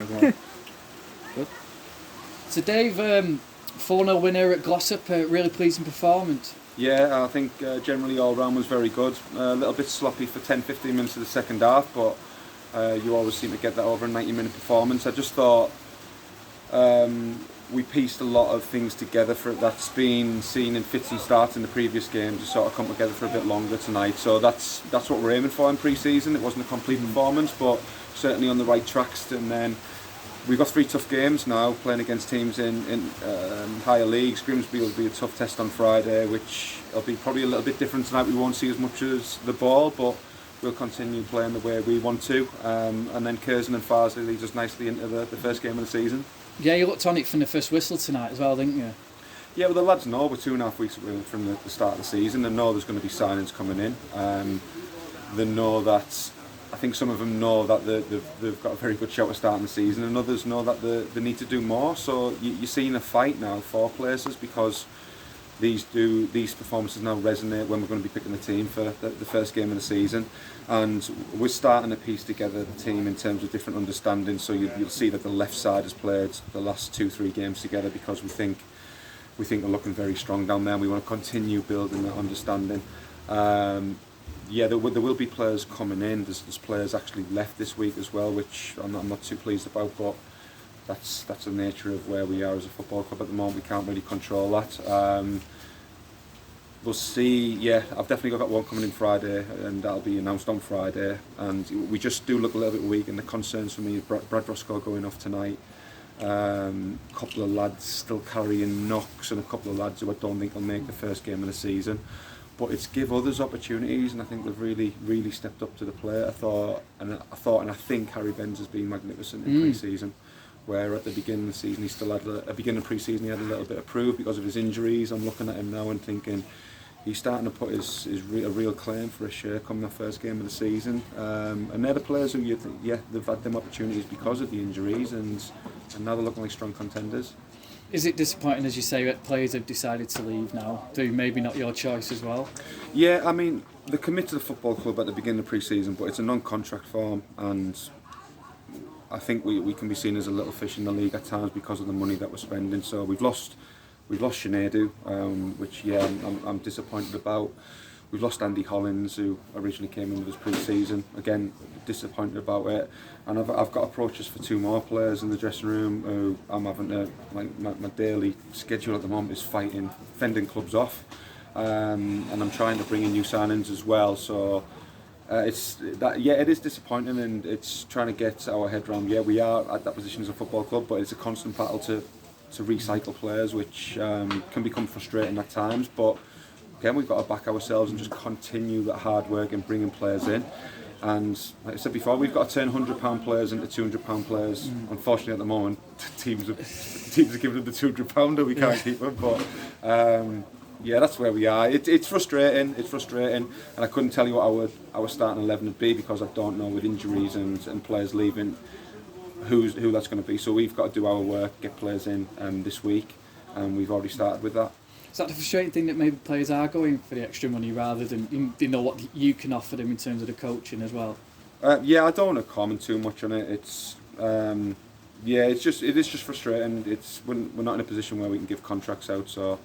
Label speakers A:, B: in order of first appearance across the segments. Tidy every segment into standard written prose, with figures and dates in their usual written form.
A: well. Good. So Dave, 4-0 winner at Glossop, a really pleasing performance.
B: Yeah, I think generally all round was very good. A little bit sloppy for 10-15 minutes of the second half, but you always seem to get that over a 90-minute performance. I just thought we pieced a lot of things together for that's been seen in fits and starts in the previous games to sort of come together for a bit longer tonight. So that's what we're aiming for in pre-season. It wasn't a complete performance, but certainly on the right tracks. And then we've got 3 tough games now, playing against teams in higher leagues. Grimsby will be a tough test on Friday, which will be probably a little bit different tonight. We won't see as much as the ball, but we'll continue playing the way we want to. And then Curzon and Farsley leads us nicely into the first game of the season.
A: Yeah, you looked on it from the first whistle tonight as well, didn't you?
B: Yeah, well, the lads know we're 2.5 weeks away from the start of the season. They know there's going to be signings coming in. They know that, I think some of them know that they've got a very good shot at starting the season, and others know that they need to do more. So you're seeing a fight now for places, because these performances now resonate when we're going to be picking the team for the first game of the season. And we're starting to piece together the team in terms of different understandings. So you'll see that the left side has played the last 2-3 games together, because we think they're looking very strong down there, and we want to continue building that understanding. Yeah, there will be players coming in. There's players actually left this week as well, which I'm not too pleased about, but that's the nature of where we are as a football club at the moment. We can't really control that. We'll see. Yeah, I've definitely got one coming in Friday, and that'll be announced on Friday. And we just do look a little bit weak, and the concerns for me, Brad Roscoe going off tonight, a couple of lads still carrying knocks, and a couple of lads who I don't think will make the first game of the season. But it's give others opportunities, and I think they've really stepped up to the plate. I thought and I think Harry Benz has been magnificent in pre-season, where at the beginning of the season he still had a beginning of pre-season he had a little bit of proof because of his injuries. I'm looking at him now and thinking he's starting to put a real claim for a share coming the first game of the season. And they're the players who you think, yeah, they've had them opportunities because of the injuries, and now they're looking like strong contenders.
A: Is it disappointing, as you say, that players have decided to leave now? Do maybe not your choice as well?
B: Yeah, I mean, they commit to the football club at the beginning of pre-season, but it's a non-contract form, and I think we can be seen as a little fish in the league at times because of the money that we're spending. So we've lost Sineadu, which I'm disappointed about. We've lost Andy Hollins, who originally came in with us pre-season. Again, disappointed about it. And I've got approaches for 2 more players in the dressing room who I'm having to, like, my daily schedule at the moment is fending clubs off. And I'm trying to bring in new signings as well. So it is disappointing, and it's trying to get our head around. Yeah, we are at that position as a football club, but it's a constant battle to recycle players, which can become frustrating at times. But again, we've got to back ourselves and just continue that hard work and bringing players in. And like I said before, we've got to turn £100 players into £200 players. Unfortunately, at the moment, teams are giving them the £200 we can't keep them. But yeah, that's where we are. It's frustrating. It's frustrating, and I couldn't tell you what our starting 11 would be, because I don't know, with injuries and players leaving, who that's going to be. So we've got to do our work, get players in this week, and we've already started with that.
A: Is that the frustrating thing, that maybe players are going for the extra money rather than they know what you can offer them in terms of the coaching as well?
B: Yeah, I don't want to comment too much on it. It's it is just frustrating. We're not in a position where we can give contracts out. So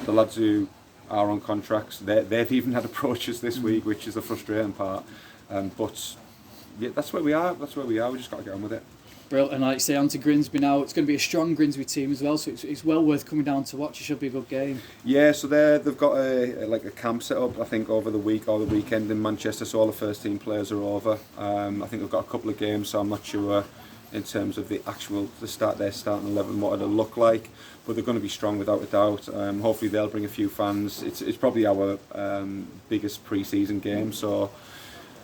B: the lads who are on contracts, they've even had approaches this week, which is the frustrating part. But yeah, that's where we are. We just got to get on with it.
A: Brilliant. And like you say, on to Grimsby now. It's going to be a strong Grimsby team as well, so it's well worth coming down to watch. It should be a good game.
B: Yeah, so they've got a camp set up, I think, over the week or the weekend in Manchester, so all the first team players are over. I think they've got a couple of games, so I'm not sure in terms of their starting 11, what it'll look like, but they're going to be strong without a doubt. Hopefully they'll bring a few fans. It's probably our biggest pre-season game, so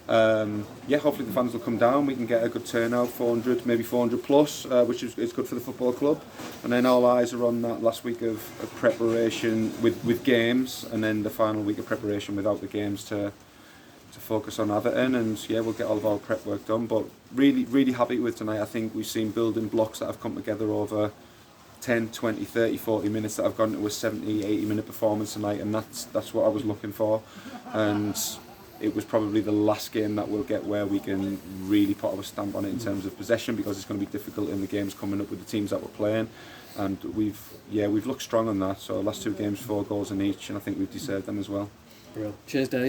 B: hopefully the fans will come down. We can get a good turnout, 400, maybe 400 plus, which is good for the football club. And then all eyes are on that last week of preparation with games, and then the final week of preparation without the games to focus on Everton. And we'll get all of our prep work done. But really happy with tonight. I think we've seen building blocks that have come together over 10, 20, 30, 40 minutes that have gone to a 70, 80 minute performance tonight, and that's what I was looking for. And it was probably the last game that we'll get where we can really put our stamp on it in terms of possession, because it's going to be difficult in the games coming up with the teams that we're playing. And we've looked strong on that. So last 2 games, 4 goals in each, and I think we've deserved them as well.
A: Brilliant. Cheers, Dave.